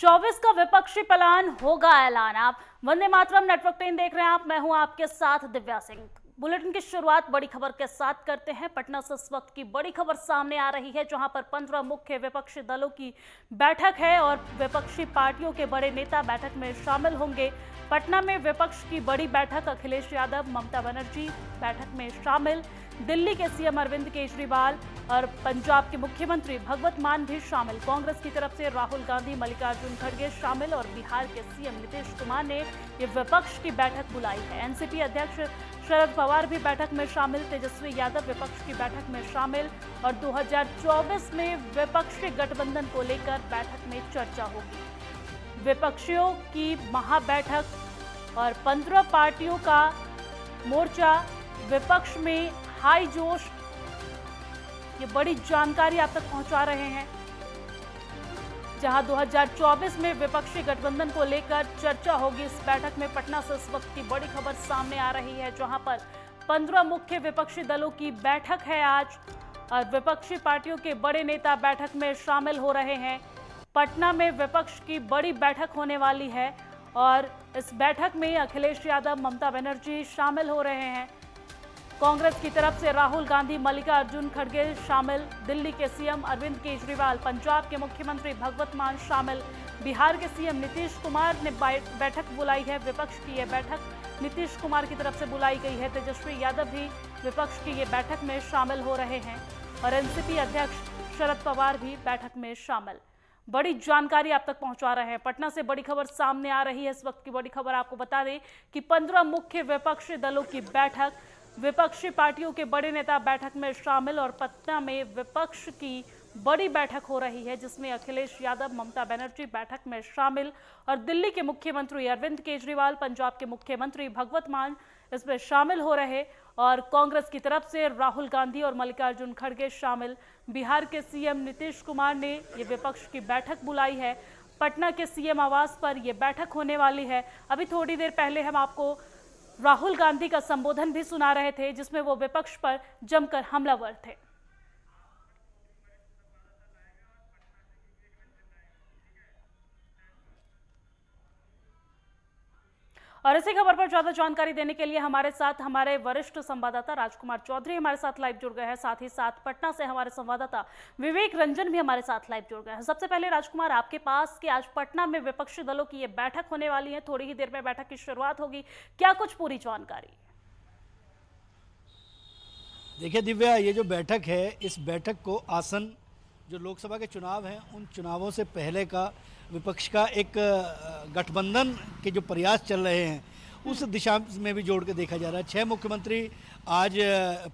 24 का विपक्षी प्लान होगा ऐलान। आप वंदे मातरम नेटवर्क 10 देख रहे हैं। मैं हूं आपके साथ दिव्या सिंह। बुलेटिन की शुरुआत बड़ी खबर के साथ करते हैं। पटना से इस वक्त की बड़ी खबर सामने आ रही है, जहां पर 15 मुख्य विपक्षी दलों की बैठक है और विपक्षी पार्टियों के बड़े नेता बैठक में शामिल होंगे। पटना में विपक्ष की बड़ी बैठक, अखिलेश यादव, ममता बनर्जी बैठक में शामिल। दिल्ली के सीएम अरविंद केजरीवाल और पंजाब के मुख्यमंत्री भगवत मान भी शामिल। कांग्रेस की तरफ से राहुल गांधी, मल्लिकार्जुन खड़गे शामिल और बिहार के सीएम नीतीश कुमार ने ये विपक्ष की बैठक बुलाई है। एनसीपी अध्यक्ष शरद पवार भी बैठक में शामिल। तेजस्वी यादव विपक्ष की बैठक में शामिल और 2024 में विपक्षी गठबंधन को लेकर बैठक में चर्चा होगी। विपक्षियों की महाबैठक और 15 पार्टियों का मोर्चा, विपक्ष में हाई जोश, ये बड़ी जानकारी आप तक पहुंचा रहे हैं। जहां 2024 में विपक्षी गठबंधन को लेकर चर्चा होगी। इस बैठक में पटना से इस वक्त की बड़ी खबर सामने आ रही है, जहां पर 15 मुख्य विपक्षी दलों की बैठक है आज और विपक्षी पार्टियों के बड़े नेता बैठक में शामिल हो रहे हैं। पटना में विपक्ष की बड़ी बैठक होने वाली है और इस बैठक में अखिलेश यादव, ममता बनर्जी शामिल हो रहे हैं। कांग्रेस की तरफ से राहुल गांधी, मल्लिकार्जुन खड़गे शामिल। दिल्ली के सीएम अरविंद केजरीवाल, पंजाब के मुख्यमंत्री भगवत मान शामिल। बिहार के सीएम नीतीश कुमार ने बैठक बुलाई है। विपक्ष की यह बैठक नीतीश कुमार की तरफ से बुलाई गई है। तेजस्वी यादव भी विपक्ष की ये बैठक में शामिल हो रहे हैं और एनसीपी अध्यक्ष शरद पवार भी बैठक में शामिल। बड़ी जानकारी आप तक पहुंचा रहे हैं। पटना से बड़ी खबर सामने आ रही है। इस वक्त की बड़ी खबर आपको बता दें कि 15 मुख्य विपक्षी दलों की बैठक, विपक्षी पार्टियों के बड़े नेता बैठक में शामिल और पटना में विपक्ष की बड़ी बैठक हो रही है, जिसमें अखिलेश यादव, ममता बनर्जी बैठक में शामिल और दिल्ली के मुख्यमंत्री अरविंद केजरीवाल, पंजाब के मुख्यमंत्री भगवत मान इसमें शामिल हो रहे और कांग्रेस की तरफ से राहुल गांधी और मल्लिकार्जुन खड़गे शामिल। बिहार के सीएम नीतीश कुमार ने ये विपक्ष की बैठक बुलाई है। पटना के सीएम आवास पर यह बैठक होने वाली है। अभी थोड़ी देर पहले हम आपको राहुल गांधी का संबोधन भी सुना रहे थे, जिसमें वो विपक्ष पर जमकर हमलावर थे। और इसी खबर पर ज्यादा जानकारी देने के लिए हमारे साथ हमारे वरिष्ठ संवाददाता राजकुमार चौधरी हमारे साथ लाइव जुड़ गए हैं। साथ ही साथ पटना से हमारे संवाददाता विवेक रंजन भी हमारे साथ लाइव जुड़ गए हैं। सबसे पहले राजकुमार, आपके पास कि आज पटना में विपक्षी दलों की ये बैठक होने वाली है, थोड़ी ही देर में बैठक की शुरुआत होगी, क्या कुछ पूरी जानकारी? देखिए दिव्या, ये जो बैठक है, इस बैठक को आसन जो लोकसभा के चुनाव हैं, उन चुनावों से पहले का विपक्ष का एक गठबंधन के जो प्रयास चल रहे हैं उस दिशा में भी जोड़ के देखा जा रहा है। 6 मुख्यमंत्री आज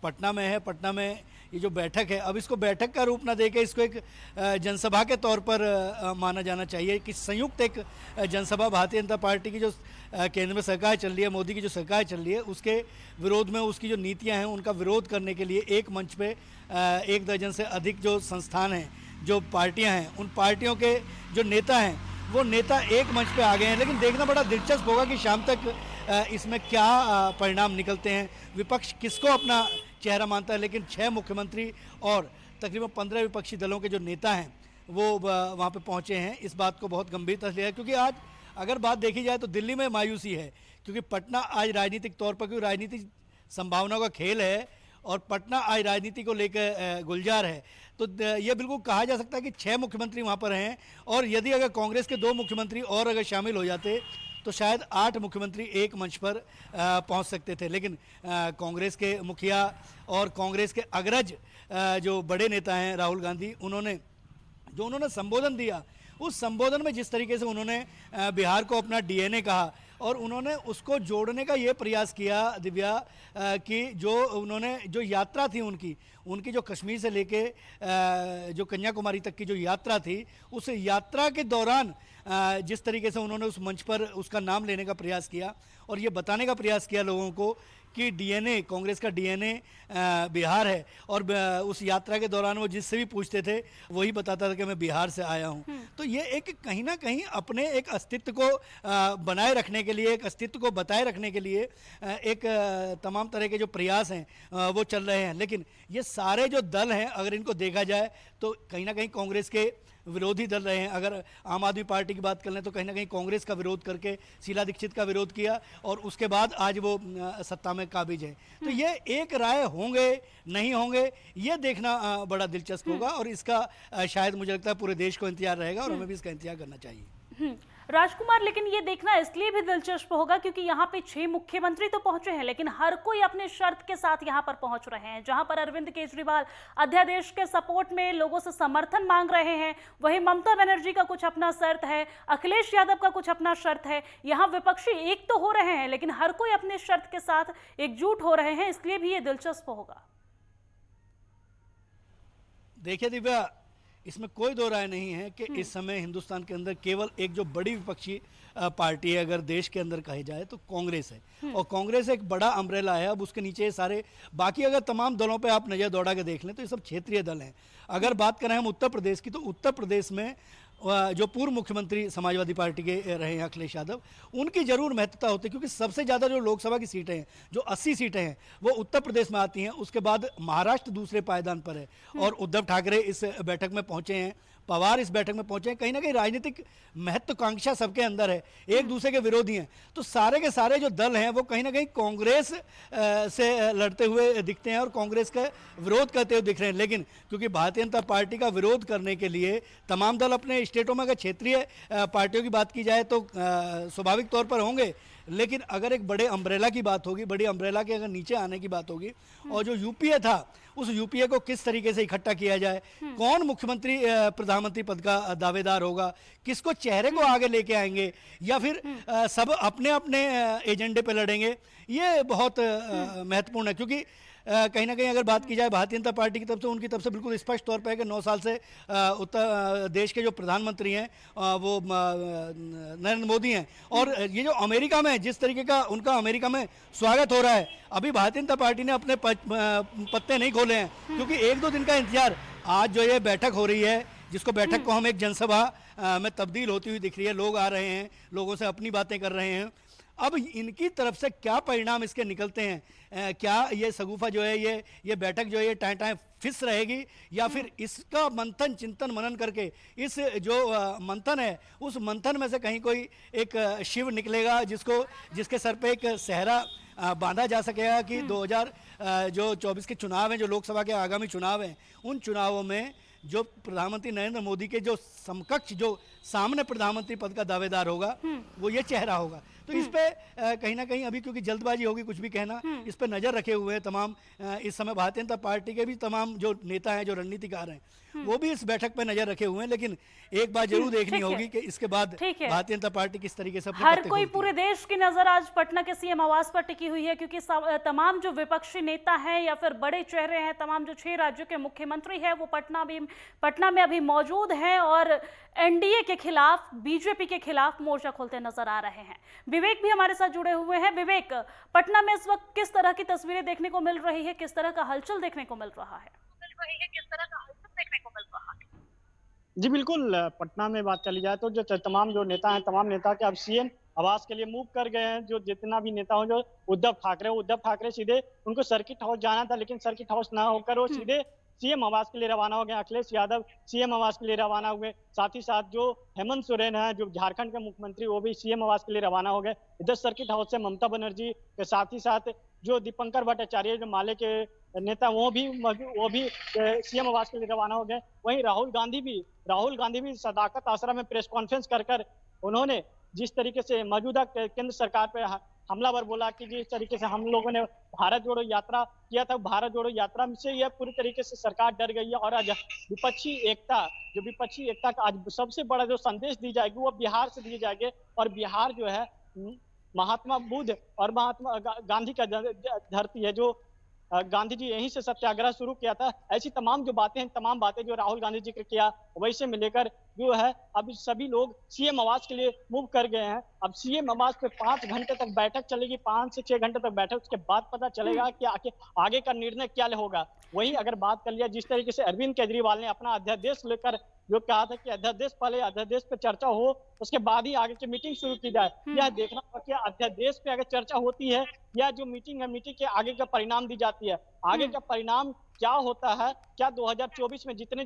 पटना में है। पटना में ये जो बैठक है, अब इसको बैठक का रूप ना देके इसको एक जनसभा के तौर पर माना जाना चाहिए कि संयुक्त एक जनसभा भारतीय जनता पार्टी की जो केंद्र में सरकार चल रही है, मोदी की जो सरकार चल रही है, उसके विरोध में उसकी जो नीतियां हैं उनका विरोध करने के लिए एक मंच पे 1 दर्जन से अधिक जो संस्थान हैं, जो पार्टियां हैं, उन पार्टियों के जो नेता हैं वो नेता एक मंच पे आ गए हैं। लेकिन देखना बड़ा दिलचस्प होगा कि शाम तक इसमें क्या परिणाम निकलते हैं, विपक्ष किसको अपना चेहरा मानता है। लेकिन 6 मुख्यमंत्री और तकरीबन 15 विपक्षी दलों के जो नेता हैं वो वहाँ पे पहुँचे हैं। इस बात को बहुत गंभीरता से लिया है, क्योंकि आज अगर बात देखी जाए तो दिल्ली में मायूसी है, क्योंकि पटना आज राजनीतिक तौर पर, क्योंकि राजनीतिक संभावनाओं का खेल है और पटना आज राजनीति को लेकर गुलजार है, तो ये बिल्कुल कहा जा सकता है कि 6 मुख्यमंत्री वहाँ पर हैं और यदि अगर कांग्रेस के 2 मुख्यमंत्री और अगर शामिल हो जाते तो शायद 8 मुख्यमंत्री एक मंच पर पहुंच सकते थे। लेकिन कांग्रेस के मुखिया और कांग्रेस के अग्रज जो बड़े नेता हैं राहुल गांधी, उन्होंने संबोधन दिया, उस संबोधन में जिस तरीके से उन्होंने बिहार को अपना डीएनए कहा और उन्होंने उसको जोड़ने का ये प्रयास किया दिव्या कि जो यात्रा थी उनकी जो कश्मीर से लेके जो कन्याकुमारी तक की जो यात्रा थी, उस यात्रा के दौरान जिस तरीके से उन्होंने उस मंच पर उसका नाम लेने का प्रयास किया और ये बताने का प्रयास किया लोगों को कि डीएनए, कांग्रेस का डीएनए बिहार है और उस यात्रा के दौरान वो जिससे भी पूछते थे वही बताता था कि मैं बिहार से आया हूँ। तो ये एक कहीं ना कहीं अपने एक अस्तित्व को बनाए रखने के लिए, एक अस्तित्व को बताए रखने के लिए एक तमाम तरह के जो प्रयास हैं वो चल रहे हैं। लेकिन ये सारे जो दल हैं अगर इनको देखा जाए तो कहीं ना कहीं कांग्रेस के विरोधी दल रहे हैं। अगर आम आदमी पार्टी की बात कर लें तो कहीं ना कहीं कांग्रेस का विरोध करके शीला दीक्षित का विरोध किया और उसके बाद आज वो सत्ता में काबिज है। तो ये एक राय होंगे नहीं होंगे ये देखना बड़ा दिलचस्प होगा और इसका शायद मुझे लगता है पूरे देश को इंतजार रहेगा और हमें भी इसका इंतजार करना चाहिए। राजकुमार, लेकिन ये देखना इसलिए भी दिलचस्प होगा क्योंकि यहाँ पे 6 मुख्यमंत्री तो पहुंचे हैं, लेकिन हर कोई अपने शर्त के साथ यहाँ पर पहुंच रहे हैं। जहां पर अरविंद केजरीवाल अध्यादेश के सपोर्ट में लोगों से समर्थन मांग रहे हैं, वहीं ममता बनर्जी का कुछ अपना शर्त है, अखिलेश यादव का कुछ अपना शर्त है। यहाँ विपक्षी एक तो हो रहे हैं लेकिन हर कोई अपने शर्त के साथ एकजुट हो रहे हैं, इसलिए भी ये दिलचस्प होगा। देखिए दिव्या, इसमें कोई दो राय नहीं है कि इस समय हिंदुस्तान के अंदर केवल एक जो बड़ी विपक्षी पार्टी है अगर देश के अंदर कही जाए तो कांग्रेस है और कांग्रेस एक बड़ा अम्ब्रेला है। अब उसके नीचे सारे बाकी अगर तमाम दलों पे आप नज़र दौड़ा के देख लें तो ये सब क्षेत्रीय दल हैं। अगर बात करें हम उत्तर प्रदेश की तो उत्तर प्रदेश में जो पूर्व मुख्यमंत्री समाजवादी पार्टी के रहे हैं अखिलेश यादव, उनकी जरूर महत्वता होती है क्योंकि सबसे ज़्यादा जो लोकसभा की सीटें हैं जो 80 सीटें हैं वो उत्तर प्रदेश में आती हैं। उसके बाद महाराष्ट्र दूसरे पायदान पर है और उद्धव ठाकरे इस बैठक में पहुंचे हैं, पवार इस बैठक में पहुंचे हैं। कहीं ना कहीं राजनीतिक महत्वाकांक्षा सबके अंदर है, एक दूसरे के विरोधी हैं। तो सारे के सारे जो दल हैं वो कहीं ना कहीं कांग्रेस से लड़ते हुए दिखते हैं और कांग्रेस का विरोध करते हुए दिख रहे हैं। लेकिन क्योंकि भारतीय जनता पार्टी का विरोध करने के लिए तमाम दल अपने स्टेटों में, अगर क्षेत्रीय पार्टियों की बात की जाए तो स्वाभाविक तौर पर होंगे, लेकिन अगर एक बड़े अम्ब्रेला की बात होगी, बड़ी अम्ब्रेला के अगर नीचे आने की बात होगी और जो यूपीए था उस यूपीए को किस तरीके से इकट्ठा किया जाए, कौन मुख्यमंत्री प्रधानमंत्री पद का दावेदार होगा, किसको चेहरे को आगे लेके आएंगे या फिर सब अपने अपने एजेंडे पे लड़ेंगे, ये बहुत महत्वपूर्ण है। क्योंकि कहीं ना कहीं अगर बात की जाए भारतीय जनता पार्टी की तरफ से, उनकी तरफ से बिल्कुल स्पष्ट तौर पर है कि 9 साल से उत्तर देश के जो प्रधानमंत्री हैं वो नरेंद्र मोदी हैं और ये जो अमेरिका में जिस तरीके का उनका अमेरिका में स्वागत हो रहा है, अभी भारतीय जनता पार्टी ने अपने पत्ते नहीं खोले हैं क्योंकि 1-2 दिन का इंतजार। आज जो ये बैठक हो रही है जिसको बैठक को हम एक जनसभा में तब्दील होती हुई दिख रही है, लोग आ रहे हैं, लोगों से अपनी बातें कर रहे हैं। अब इनकी तरफ से क्या परिणाम इसके निकलते हैं, क्या ये शगुफा जो है ये बैठक जो है ये टाइम टाइम फिस रहेगी या फिर इसका मंथन चिंतन मनन करके इस जो मंथन है उस मंथन में से कहीं कोई एक शिव निकलेगा जिसके सर पे एक सहरा बांधा जा सकेगा कि 2024 के चुनाव हैं, जो लोकसभा के आगामी चुनाव हैं, उन चुनावों में जो प्रधानमंत्री नरेंद्र मोदी के जो समकक्ष जो सामने प्रधानमंत्री पद का दावेदार होगा वो ये चेहरा होगा। तो इस पे कहीं ना कहीं अभी क्योंकि जल्दबाजी होगी कुछ भी कहना, इस पे नजर रखे हुए हैं तमाम इस समय भारतीय जनता पार्टी के भी तमाम जो नेता हैं, जो रणनीतिकार हैं, वो भी इस बैठक पे नजर रखे हुए हैं। लेकिन एक बात जरूर देखनी होगी कि इसके बाद भारतीय जनता पार्टी किस तरीके से हर कोई पूरे देश की नजर आज पटना के सीएम आवास पर टिकी हुई है क्योंकि तमाम जो विपक्षी नेता हैं या फिर बड़े चेहरे हैं, तमाम जो 6 राज्यों के मुख्यमंत्री हैं वो पटना में अभी मौजूद हैं और एनडीए के खिलाफ, बीजेपी के खिलाफ मोर्चा खोलते नजर आ रहे हैं। विवेक भी हमारे साथ जुड़े हुए हैं। विवेक, पटना में इस वक्त किस तरह की तस्वीरें देखने को मिल रही है, किस तरह का हलचल देखने को मिल रहा है? जी बिल्कुल, पटना में बात चली जाए तो जो तमाम जो नेता हैं, तमाम नेता के अब सीएम आवास के लिए मूव कर गए हैं। जो जितना भी नेता हो, जो उद्धव ठाकरे सीधे उनको सर्किट हाउस जाना था लेकिन सर्किट हाउस ना होकर वो सीधे सीएम आवास के लिए रवाना हो गए। अखिलेश यादव सीएम आवास के लिए रवाना हुए, साथ ही साथ जो हेमंत सोरेन है जो झारखंड के मुख्यमंत्री, वो भी सीएम आवास के लिए रवाना हो गए। इधर सर्किट हाउस से ममता बनर्जी के साथ ही साथ जो दीपंकर भट्टाचार्य जो माले के नेता वो भी सीएम आवास के लिए रवाना हो गए। वहीं राहुल गांधी भी सदाकत आश्रम में प्रेस कॉन्फ्रेंस कर उन्होंने जिस तरीके से मौजूदा केंद्र सरकार पे हमलावर बोला कि जिस तरीके से हम लोगों ने भारत जोड़ो यात्रा किया था, भारत जोड़ो यात्रा से यह पूरी तरीके से सरकार डर गई है और आज विपक्षी एकता का आज सबसे बड़ा जो संदेश दी जाएगी वो बिहार से दी जाएगी। और बिहार जो है महात्मा बुद्ध और महात्मा गांधी का धरती है, जो गांधी जी यहीं से सत्याग्रह शुरू किया था। ऐसी तमाम जो बातें हैं, तमाम बातें जो राहुल गांधी जिक्र किया, वैसे मिलेकर जो है अब सभी लोग सीएम आवास के लिए मूव कर गए हैं। अब सीएम आवास पे 5 घंटे तक बैठक चलेगी, 5 से 6 घंटे तक बैठक, उसके बाद पता चलेगा कि आगे का निर्णय क्या होगा। वहीं अगर बात कर लिया जिस तरीके से अरविंद केजरीवाल ने अपना अध्यादेश लेकर जो कहा था कि अध्यादेश पे चर्चा हो, उसके बाद ही आगे की मीटिंग शुरू की जाए। यह देखना होगा कि अध्यादेश पे अगर चर्चा होती है या जो मीटिंग है, मीटिंग के आगे का परिणाम दी जाती है। आगे का परिणाम क्या होता है, क्या 2024 में जितने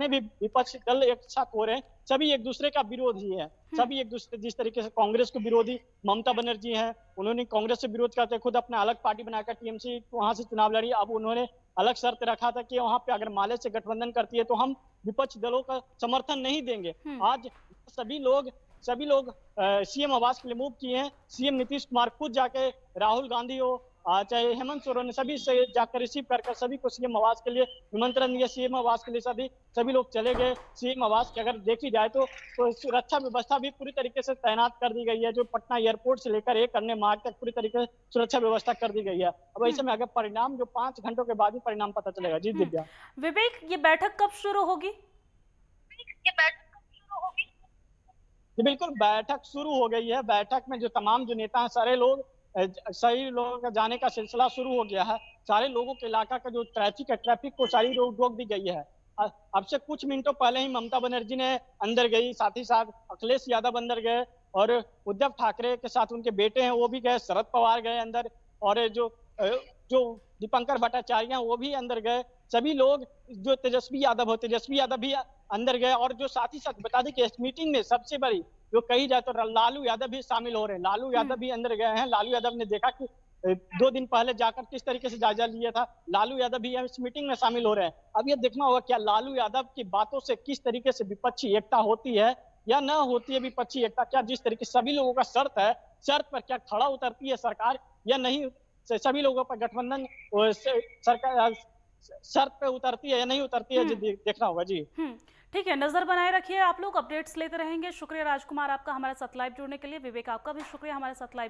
भी विपक्षी दल एक साथ हो रहे हैं, सभी एक दूसरे का विरोधी है। सभी एक दूसरे, जिस तरीके से कांग्रेस को विरोधी ममता बनर्जी हैं, उन्होंने कांग्रेस से विरोध करते खुद अपना अलग पार्टी बनाकर टीएमसी वहां से चुनाव लड़ी। अब उन्होंने अलग शर्त रखा था कि वहां पे अगर माले से गठबंधन करती है तो हम विपक्ष दलों का समर्थन नहीं देंगे। आज सभी लोग सीएम आवास के लिए मूव किए हैं। सीएम नीतीश कुमार खुद जाके राहुल गांधी हो, चाहे हेमंत सोरेन ने, सभी से जाकर रिसीव कर सभी को सीएम आवास के लिए निमंत्रण दिया। सीएम आवास के लिए सभी लोग चले गए। सीएम आवास की अगर देखी जाए तो सुरक्षा व्यवस्था भी पूरी तरीके से तैनात कर दी गई है। जो पटना एयरपोर्ट से लेकर एक अन्य मार्ग तक पूरी तरीके से सुरक्षा व्यवस्था कर दी गई है। अब ऐसे में अगर परिणाम जो 5 घंटों के बाद ही परिणाम पता चलेगा। जी दिव्या। विवेक, ये बैठक कब शुरू होगी? जी बिल्कुल, बैठक शुरू हो गई है। बैठक में जो तमाम जो नेता हैं, सही लोगों का जाने का सिलसिला शुरू हो गया है। सारे लोगों के इलाका का जो ट्रैफिक है, ट्रैफिक को सारी रोक दी गई है। अब से कुछ मिनटों पहले ही ममता बनर्जी ने अंदर गई, साथ ही साथ अखिलेश यादव अंदर गए और उद्धव ठाकरे के साथ उनके बेटे हैं वो भी गए, शरद पवार गए अंदर, और जो दीपंकर भट्टाचार्य हैं वो भी अंदर गए। सभी लोग, जो तेजस्वी यादव भी अंदर गए। और जो साथ ही साथ बता दें कि इस मीटिंग में सबसे बड़ी जो कही जाए तो लालू यादव भी शामिल हो रहे हैं। लालू यादव भी अंदर गए हैं। लालू यादव ने देखा कि 2 दिन पहले जाकर किस तरीके से जायजा लिया था। लालू यादव भी इस मीटिंग में शामिल हो रहे हैं। अब ये देखना होगा क्या लालू यादव की बातों से किस तरीके से विपक्षी एकता होती है या न होती है विपक्षी एकता। क्या जिस तरीके से सभी लोगों का शर्त पर क्या खड़ा उतरती है सरकार या नहीं, सभी लोगों पर गठबंधन सरकार शर्त पे उतरती है या नहीं उतरती है, देखना होगा। जी ठीक है, नजर बनाए रखिए। आप लोग अपडेट्स लेते रहेंगे। शुक्रिया राजकुमार आपका हमारे साथ लाइव जुड़ने के लिए। विवेक, आपका भी शुक्रिया हमारे साथ लाइव